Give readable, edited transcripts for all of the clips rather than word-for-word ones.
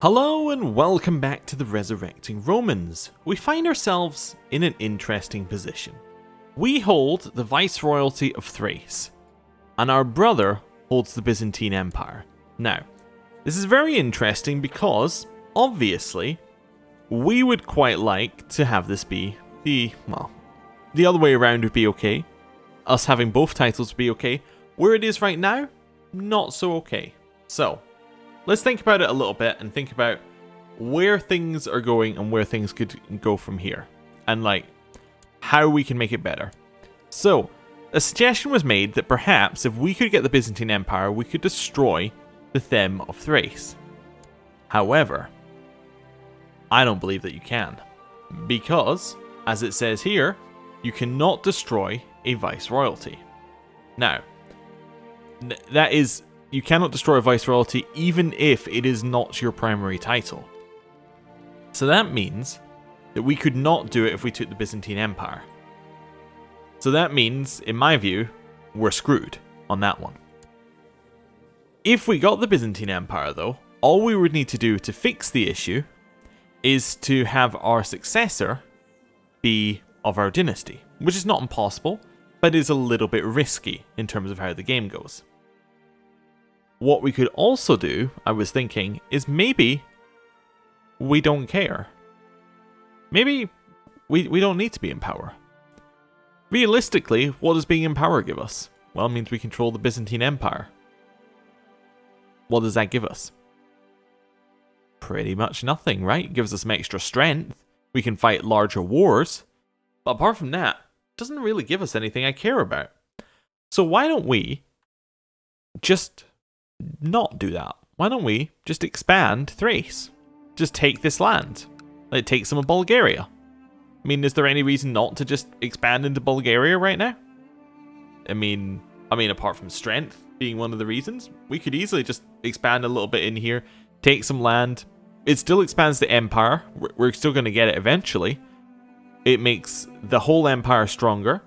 Hello and welcome back to the Resurrecting Romans. We find ourselves in an interesting position. We hold the Viceroyalty of Thrace, and our brother holds the Byzantine Empire. Now, this is very interesting because, obviously, we would quite like to have this be the other way around would be okay. Us having both titles would be okay. Where it is right now, not so okay. So, let's think about it a little bit and think about where things are going and where things could go from here. And like, how we can make it better. So, a suggestion was made that perhaps if we could get the Byzantine Empire, we could destroy the Them of Thrace. However, I don't believe that you can. Because, as it says here, you cannot destroy a Viceroyalty. Now, that is... You cannot destroy a Viceroyalty even if it is not your primary title. So that means that we could not do it if we took the Byzantine Empire. So that means, in my view, we're screwed on that one. If we got the Byzantine Empire though, all we would need to do to fix the issue is to have our successor be of our dynasty, which is not impossible, but is a little bit risky in terms of how the game goes. What we could also do, I was thinking, is maybe we don't care. Maybe we don't need to be in power. Realistically, what does being in power give us? Well, it means we control the Byzantine Empire. What does that give us? Pretty much nothing, right? It gives us some extra strength. We can fight larger wars. But apart from that, it doesn't really give us anything I care about. So why don't we just not do that? Why don't we just expand Thrace? Just take this land. Like, take some of Bulgaria. I mean, is there any reason not to just expand into Bulgaria right now? I mean, apart from strength being one of the reasons, we could easily just expand a little bit in here, take some land. It still expands the empire. We're still going to get it eventually. It makes the whole empire stronger,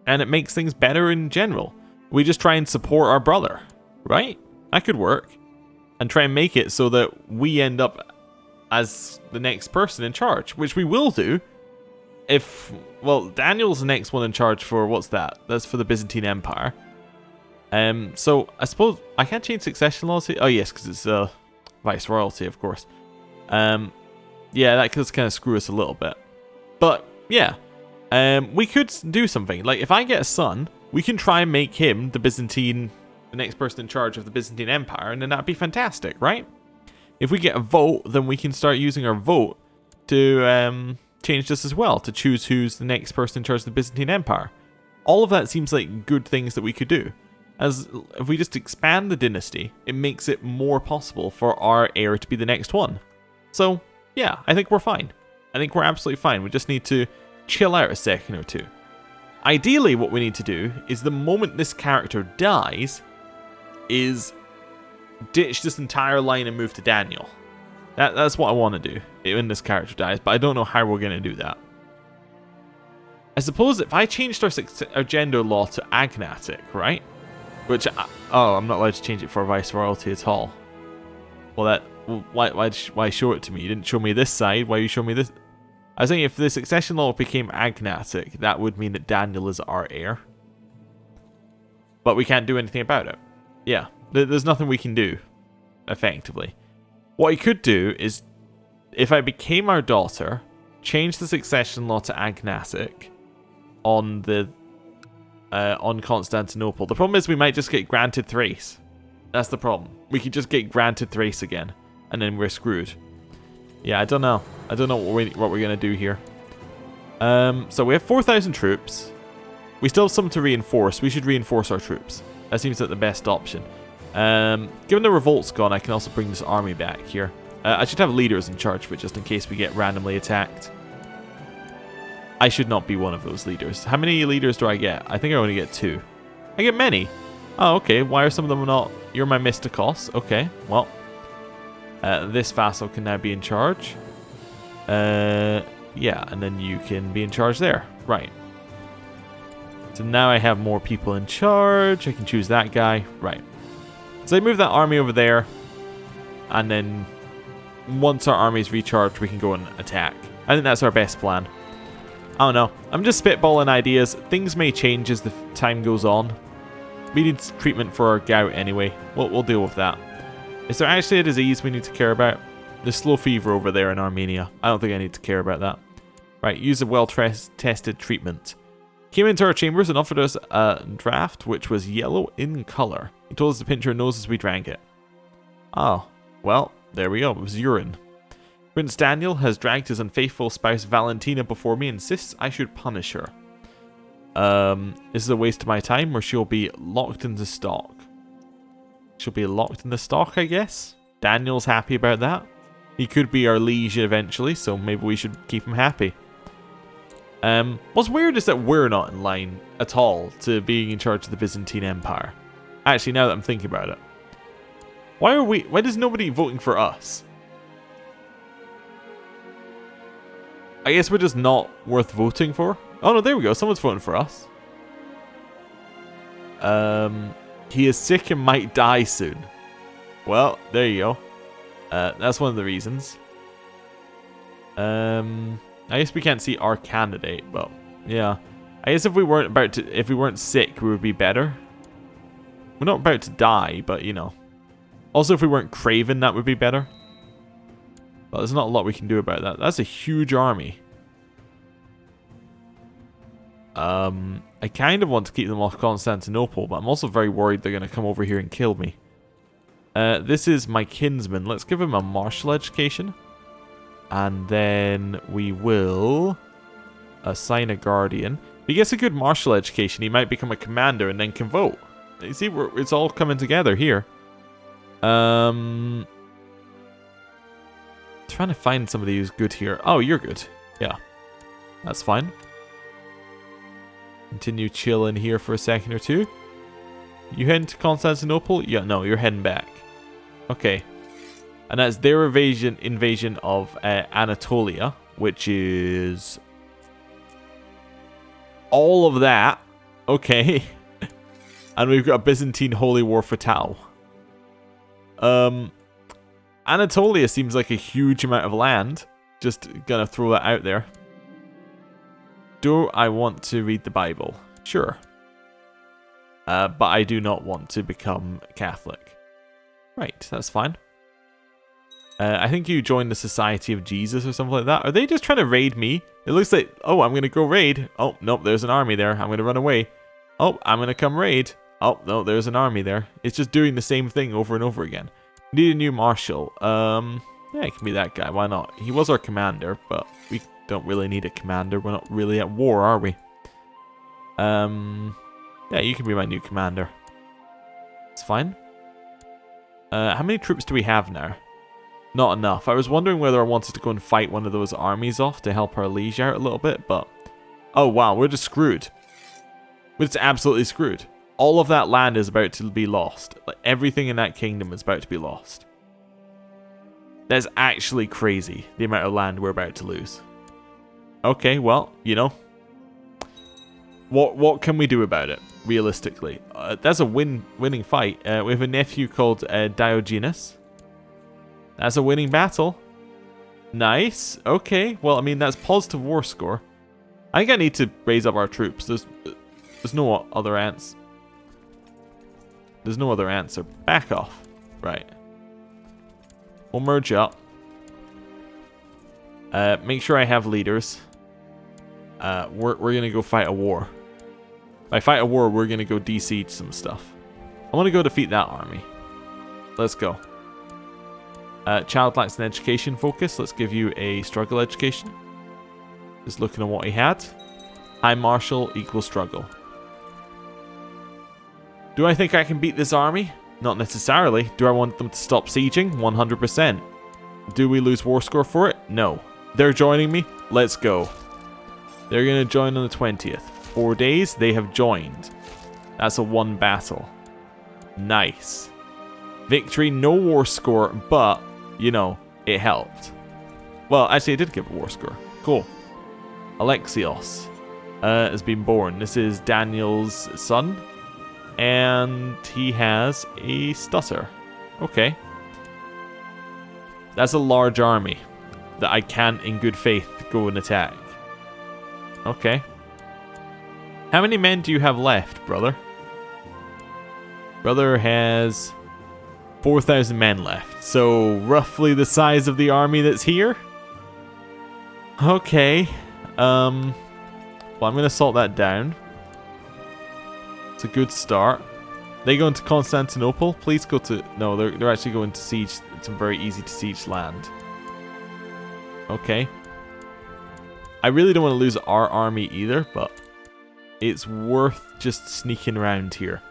and it makes things better in general. We just try and support our brother, right? That could work. And try and make it so that we end up as the next person in charge, which we will do if, well, Daniel's the next one in charge for, what's that? That's for the Byzantine Empire. So I suppose I can't change succession laws here. Oh yes, because it's Viceroyalty, of course. Yeah, that could kind of screw us a little bit. But yeah, we could do something. Like, if I get a son, we can try and make him the next person in charge of the Byzantine Empire, and then that'd be fantastic, right? If we get a vote, then we can start using our vote to change this as well, to choose who's the next person in charge of the Byzantine Empire. All of that seems like good things that we could do. As if we just expand the dynasty, it makes it more possible for our heir to be the next one. So, yeah, I think we're fine. I think we're absolutely fine. We just need to chill out a second or two. Ideally, what we need to do is the moment this character dies, is ditch this entire line and move to Daniel. That's what I want to do when this character dies, but I don't know how we're going to do that. I suppose if I changed our gender law to agnatic, right? Which, I'm not allowed to change it for Viceroyalty at all. Well, why show it to me? You didn't show me this side, why you show me this? I was thinking if the succession law became agnatic, that would mean that Daniel is our heir. But we can't do anything about it. Yeah, there's nothing we can do, effectively. What I could do is, if I became our daughter, change the succession law to agnatic on Constantinople. The problem is we might just get granted Thrace. That's the problem. We could just get granted Thrace again, and then we're screwed. Yeah, I don't know. I don't know what we're gonna do here. So we have 4,000 troops. We still have some to reinforce. We should reinforce our troops. That seems like the best option. Given the revolt's gone, I can also bring this army back here. I should have leaders in charge of it just in case we get randomly attacked. I should not be one of those leaders. How many leaders do I get? I think I only get 2. I get many. Oh, okay. Why are some of them not? You're my Mystikos. Okay, well. This vassal can now be in charge. Yeah, and then you can be in charge there. Right. So now I have more people in charge. I can choose that guy. Right. So I move that army over there. And then once our army's recharged, we can go and attack. I think that's our best plan. I don't know. I'm just spitballing ideas. Things may change as the time goes on. We need treatment for our gout anyway. We'll deal with that. Is there actually a disease we need to care about? The slow fever over there in Armenia. I don't think I need to care about that. Right, use a well-tested treatment. Came into our chambers and offered us a draft which was yellow in color. He told us to pinch our noses as we drank it. Oh, well, there we go. It was urine. Prince Daniel has dragged his unfaithful spouse Valentina before me and insists I should punish her. This is a waste of my time, or she'll be locked in the stock. She'll be locked in the stock, I guess? Daniel's happy about that. He could be our liege eventually, so maybe we should keep him happy. What's weird is that we're not in line at all to being in charge of the Byzantine Empire. Actually, now that I'm thinking about it. Why is nobody voting for us? I guess we're just not worth voting for. Oh no, there we go. Someone's voting for us. He is sick and might die soon. Well, there you go. That's one of the reasons. I guess we can't see our candidate, but yeah. I guess if we weren't sick, we would be better. We're not about to die, but you know. Also, if we weren't craven, that would be better. But there's not a lot we can do about that. That's a huge army. I kind of want to keep them off Constantinople, but I'm also very worried they're going to come over here and kill me. This is my kinsman. Let's give him a martial education. And then we will assign a guardian. If he gets a good martial education, he might become a commander and then can vote. You see, it's all coming together here. Trying to find somebody who's good here. Oh, you're good. Yeah, that's fine. Continue chilling here for a second or two. You heading to Constantinople? Yeah, no, you're heading back. Okay. And that's their invasion of Anatolia, which is all of that. Okay. And we've got a Byzantine holy war for Tau. Anatolia seems like a huge amount of land. Just gonna throw that out there. Do I want to read the Bible? Sure. But I do not want to become Catholic. Right, that's fine. I think you joined the Society of Jesus or something like that. Are they just trying to raid me? It looks like, oh, I'm going to go raid. Oh, nope, there's an army there. I'm going to run away. Oh, I'm going to come raid. Oh, no, there's an army there. It's just doing the same thing over and over again. Need a new marshal. Yeah, it can be that guy. Why not? He was our commander, but we don't really need a commander. We're not really at war, are we? Yeah, you can be my new commander. It's fine. How many troops do we have now? Not enough. I was wondering whether I wanted to go and fight one of those armies off to help our liege out a little bit, but... Oh, wow, we're just screwed. We're just absolutely screwed. All of that land is about to be lost. Like, everything in that kingdom is about to be lost. That's actually crazy, the amount of land we're about to lose. Okay, well, you know. What can we do about it, realistically? That's a winning fight. We have a nephew called Diogenes. That's a winning battle. Nice. Okay. Well, I mean, that's positive war score. I think I need to raise up our troops. There's no other answer. There's no other answer. Back off. Right. We'll merge up. Make sure I have leaders. We're going to go fight a war. By fight a war, we're going to go de-siege some stuff. I want to go defeat that army. Let's go. Child lacks an education focus. Let's give you a struggle education. Just looking at what he had. High martial equals struggle. Do I think I can beat this army? Not necessarily. Do I want them to stop sieging? 100%. Do we lose war score for it? No. They're joining me. Let's go. They're going to join on the 20th. 4 days, they have joined. That's a 1 battle. Nice. Victory, no war score, but, you know, it helped. Well, actually, it did give a war score. Cool. Alexios has been born. This is Daniel's son. And he has a stutter. Okay. That's a large army that I can't, in good faith, go and attack. Okay. How many men do you have left, brother? Brother has 4,000 men left. So, roughly the size of the army that's here? Okay. Well, I'm going to salt that down. It's a good start. They go into Constantinople? Please go to... No, they're actually going to siege some very easy to siege land. Okay. I really don't want to lose our army either, but it's worth just sneaking around here.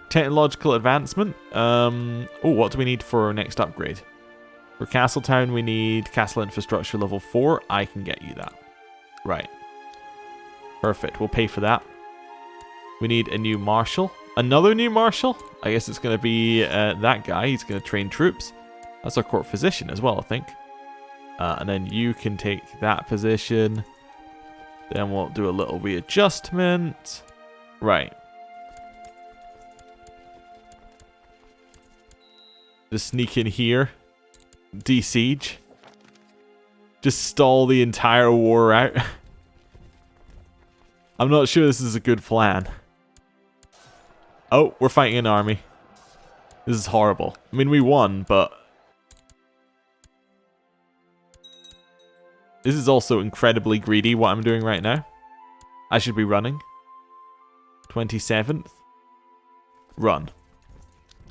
Technological advancement. Oh, what do we need for our next upgrade? For Castletown, we need Castle Infrastructure level 4. I can get you that. Right. Perfect. We'll pay for that. We need a new marshal. Another new marshal? I guess it's going to be that guy. He's going to train troops. That's our court physician as well, I think. And then you can take that position. Then we'll do a little readjustment. Right. Just sneak in here. De-siege. Just stall the entire war out. I'm not sure this is a good plan. Oh, we're fighting an army. This is horrible. I mean, we won, but... This is also incredibly greedy, what I'm doing right now. I should be running. 27th. Run.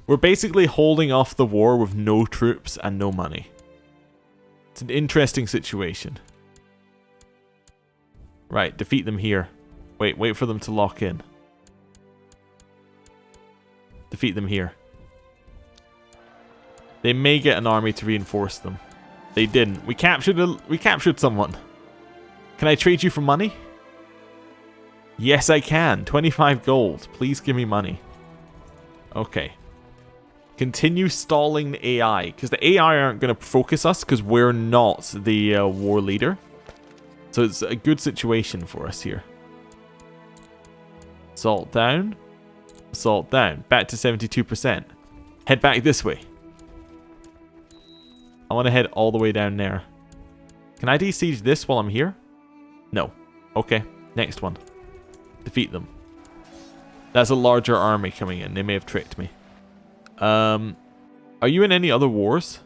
We're basically holding off the war with no troops and no money. It's an interesting situation. Right, defeat them here. Wait for them to lock in. Defeat them here. They may get an army to reinforce them. They didn't. We captured someone. Can I trade you for money? Yes, I can. 25 gold. Please give me money. Okay. Continue stalling the AI, because the AI aren't going to focus us because we're not the war leader. So it's a good situation for us here. Salt down. Salt down. Back to 72%. Head back this way. I want to head all the way down there. Can I de-siege this while I'm here? No. Okay. Next one. Defeat them. That's a larger army coming in. They may have tricked me. Are you in any other wars?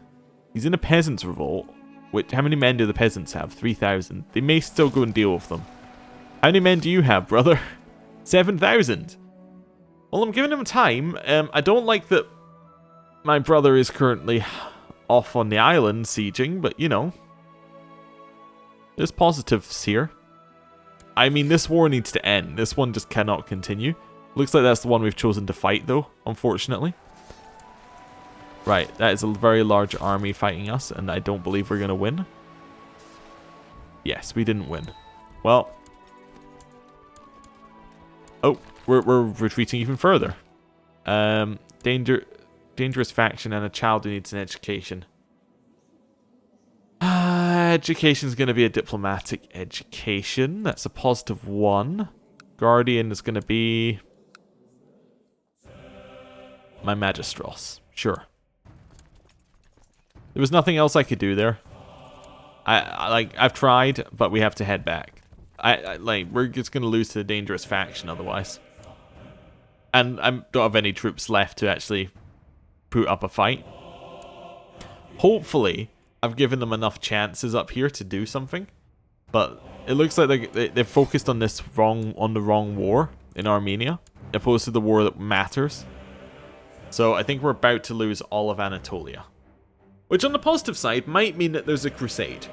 He's in a peasants' revolt. How many men do the peasants have? 3,000. They may still go and deal with them. How many men do you have, brother? 7,000. Well, I'm giving him time. I don't like that my brother is currently off on the island sieging, but you know. There's positives here. I mean, this war needs to end. This one just cannot continue. Looks like that's the one we've chosen to fight, though, unfortunately. Right, that is a very large army fighting us, and I don't believe we're going to win. Yes, we didn't win. Well. Oh, we're retreating even further. Dangerous faction and a child who needs an education. Education's going to be a diplomatic education. That's a positive 1. Guardian is going to be my Magistros. Sure. There was nothing else I could do there. I've tried, but we have to head back. We're just gonna lose to the dangerous faction otherwise. And I don't have any troops left to actually put up a fight. Hopefully, I've given them enough chances up here to do something. But it looks like they're focused on the wrong war in Armenia, opposed to the war that matters. So I think we're about to lose all of Anatolia. Which on the positive side might mean that there's a crusade.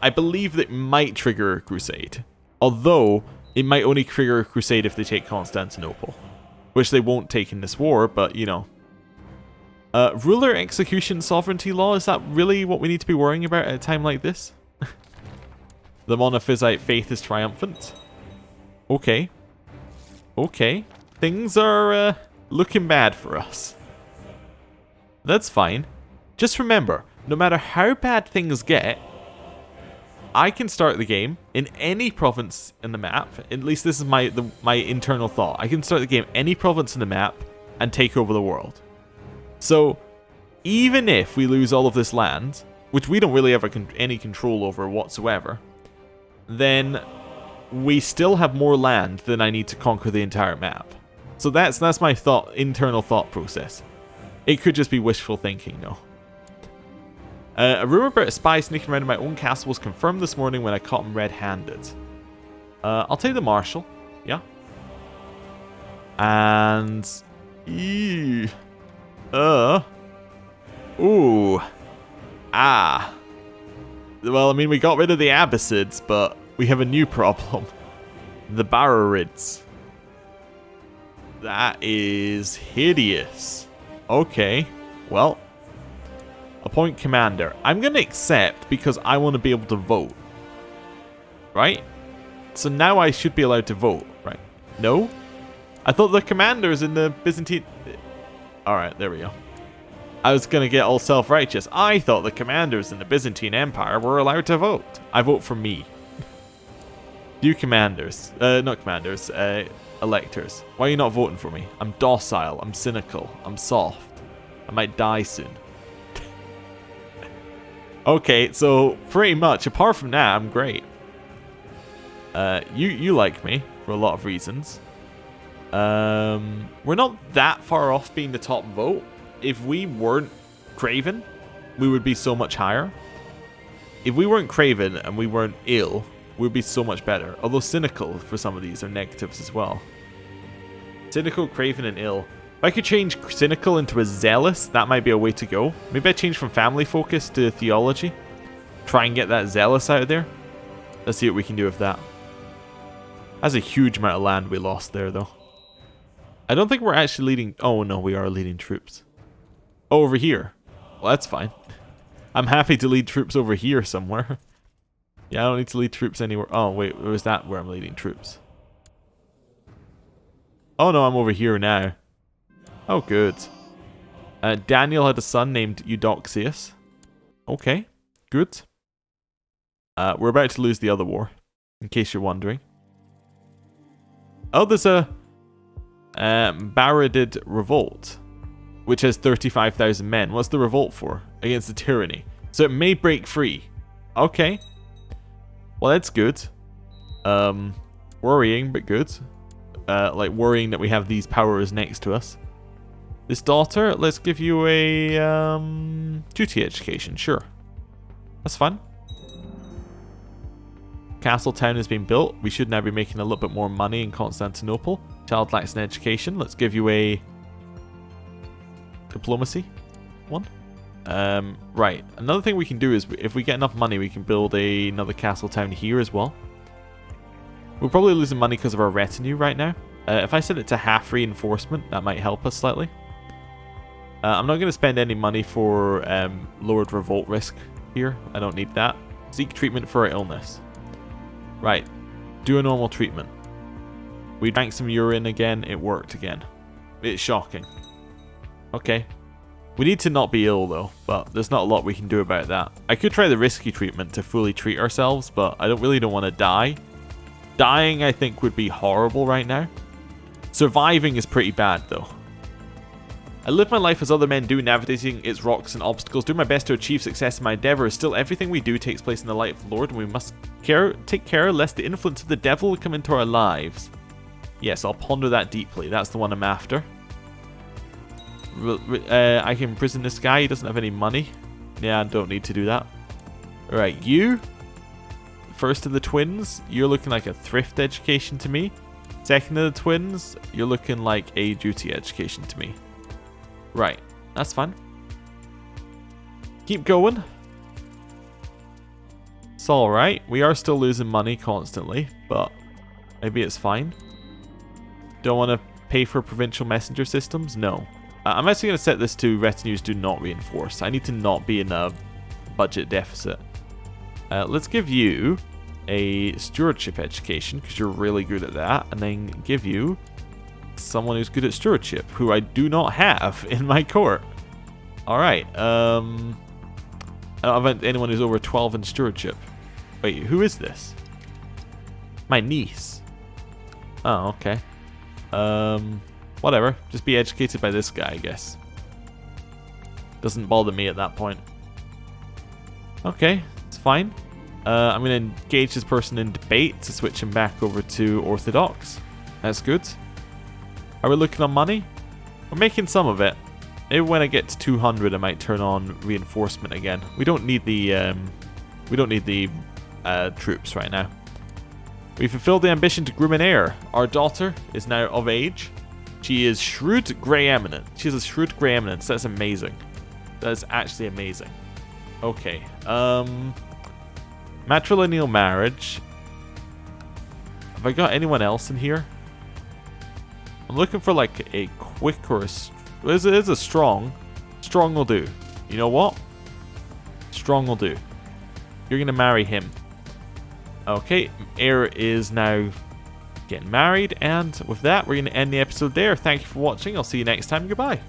I believe that might trigger a crusade. Although, it might only trigger a crusade if they take Constantinople. Which they won't take in this war, but you know. Ruler execution sovereignty law, is that really what we need to be worrying about at a time like this? The Monophysite faith is triumphant. Okay. Okay. Things are looking bad for us. That's fine. Just remember, no matter how bad things get, I can start the game in any province in the map. At least this is my internal thought. I can start the game any province in the map and take over the world. So, even if we lose all of this land, which we don't really have any control over whatsoever, then we still have more land than I need to conquer the entire map. So that's my internal thought process. It could just be wishful thinking, though. A rumor about a spy sneaking around in my own castle was confirmed this morning when I caught him red-handed. I'll take the marshal, yeah. And ooh, well, I mean, we got rid of the Abbasids, but we have a new problem. The Bararids. That is hideous. Okay, well, appoint commander. I'm going to accept because I want to be able to vote. Right? So now I should be allowed to vote, right? No? I thought the commanders in the Byzantine... Alright, there we go. I was going to get all self-righteous. I thought the commanders in the Byzantine Empire were allowed to vote. I vote for me. You commanders. Not commanders. Electors. Why are you not voting for me? I'm docile. I'm cynical. I'm soft. I might die soon. Okay, so pretty much, apart from that, I'm great. You like me for a lot of reasons. We're not that far off being the top vote. If we weren't Craven, we would be so much higher. If we weren't Craven and we weren't ill, we'd be so much better. Although cynical for some of these are negatives as well. Cynical, Craven, and ill. If I could change cynical into a zealous, that might be a way to go. Maybe I change from family focus to theology. Try and get that zealous out of there. Let's see what we can do with that. That's a huge amount of land we lost there, though. I don't think we're actually leading... Oh, no, we are leading troops. Oh, over here. Well, that's fine. I'm happy to lead troops over here somewhere. Yeah, I don't need to lead troops anywhere. Oh, wait, was that where I'm leading troops? Oh, no, I'm over here now. Oh, good. Daniel had a son named Eudoxius. Okay, good. We're about to lose the other war, in case you're wondering. Oh, there's a Baradid revolt, which has 35,000 men. What's the revolt for? Against the tyranny. So it may break free. Okay. Well, that's good. Worrying, but good. Like worrying that we have these powers next to us. This daughter, let's give you a duty education. Sure. That's fun. Castle town has been built. We should now be making a little bit more money in Constantinople. Child lacks an education. Let's give you a diplomacy one. Right. Another thing we can do is if we get enough money, we can build another castle town here as well. We're probably losing money because of our retinue right now. If I set it to half reinforcement, that might help us slightly. I'm not going to spend any money for lowered revolt risk here. I don't need that. Seek treatment for our illness. Right. Do a normal treatment. We drank some urine again. It worked again. It's shocking. Okay. We need to not be ill though, but there's not a lot we can do about that. I could try the risky treatment to fully treat ourselves, but I really don't want to die. Dying, I think, would be horrible right now. Surviving is pretty bad though. I live my life as other men do, navigating its rocks and obstacles, do my best to achieve success in my endeavours. Still, everything we do takes place in the light of the Lord, and we must take care lest the influence of the devil will come into our lives. Yes, I'll ponder that deeply. That's the one I'm after. I can imprison this guy. He doesn't have any money. Yeah, I don't need to do that. Alright, you. First of the twins, you're looking like a thrift education to me. Second of the twins, you're looking like a duty education to me. Right, that's fine. Keep going. It's alright. We are still losing money constantly, but maybe it's fine. Don't want to pay for provincial messenger systems? No. I'm actually going to set this to retinues do not reinforce. I need to not be in a budget deficit. Let's give you a stewardship education, because you're really good at that, and then give you someone who's good at stewardship, who I do not have in my court. Alright, I don't have anyone who's over 12 in stewardship. Wait, who is this? My niece. Oh, okay. Whatever. Just be educated by this guy, I guess. Doesn't bother me at that point. Okay, it's fine. I'm going to engage this person in debate to switch him back over to Orthodox. That's good. Are we looking on money? We're making some of it. Maybe when I get to 200, I might turn on reinforcement again. We don't need the troops right now. We fulfilled the ambition to groom an heir. Our daughter is now of age. She is shrewd grey eminent. She has a shrewd grey eminence. That's amazing. That is actually amazing. Okay. Matrilineal marriage. Have I got anyone else in here? I'm looking for like a quick or a... It is a strong. Strong will do. You know what? Strong will do. You're going to marry him. Okay. Heir is now getting married. And with that, we're going to end the episode there. Thank you for watching. I'll see you next time. Goodbye.